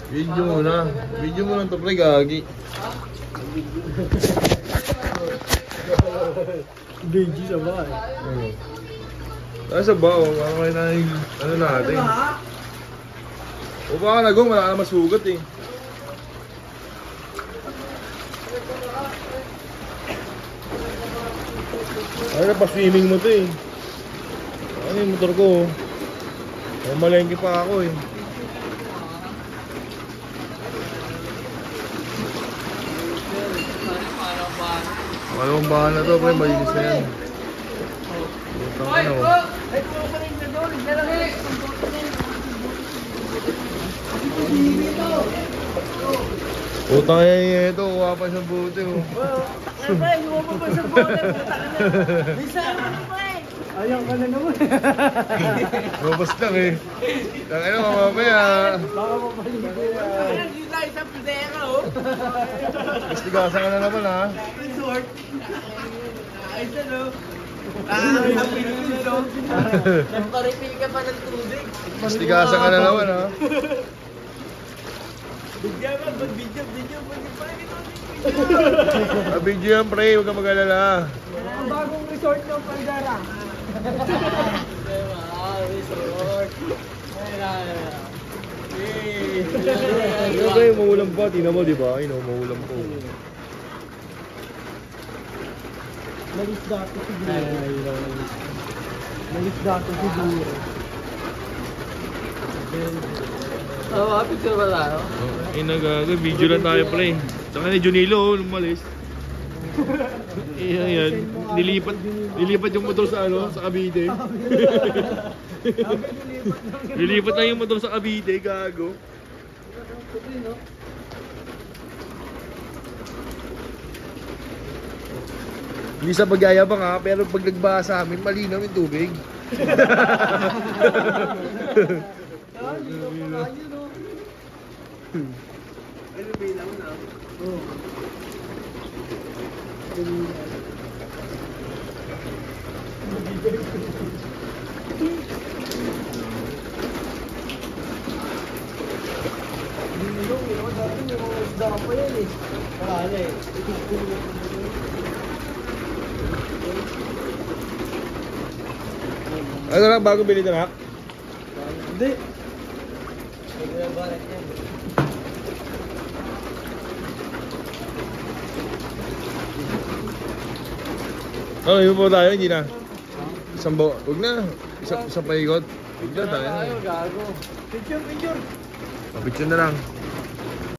Video mo na. Video mo lang to, pre, gagi. Benji sa bahay. Tayo sa bao, makakain na yung ano natin. O baka nagong, wala ka na masugat eh. Ay, napaswimming mo to eh. Ano yung motor ko? Malengke pa ako eh. Malawang bahan na to, pre, malinis na yan. Utang ka na oh. Utang yan ito, kuha pa siyang buti oh. Ayaw ka na naman. Robust lang eh. Tangin na mamamaya. Baka mapalimutan ko yan. Hindi tayo sa pudera, oh. Mastigasan ka na naman ha. Resort. Ayos na, no? Happy news, oh. Nagpa-refill ka pa ng tubig. Mastigasan ka na naman ha. Bigyan ka, video. Video yan pre, huwag ka mag-alala. Ang bagong resort ng Pandara. Resort. Ano ba yung maulam pa? Tingnan mo diba? Ayun o, maulam po. Malis dati siguro. Malis dati siguro. Oo, picture ba tayo? Ay nagaga, video lang tayo pre. Saka ni Junilo, lumalis. Ayan, nilipat yung motor sa ano, sa Cavite. Nilipat lang yung motor sa Cavite, gago. Hindi sa pagyayabang ha, pero pag nagbaha sa amin, malinaw yung tubig. Ano bilang na? Oo. Ano na, bago bili na nak? Hindi. Oh, iba po tayo, hindi na. Isang bo, huwag na. Isang paikot. Huwag na tayo. Gago. Picture. Picture na lang.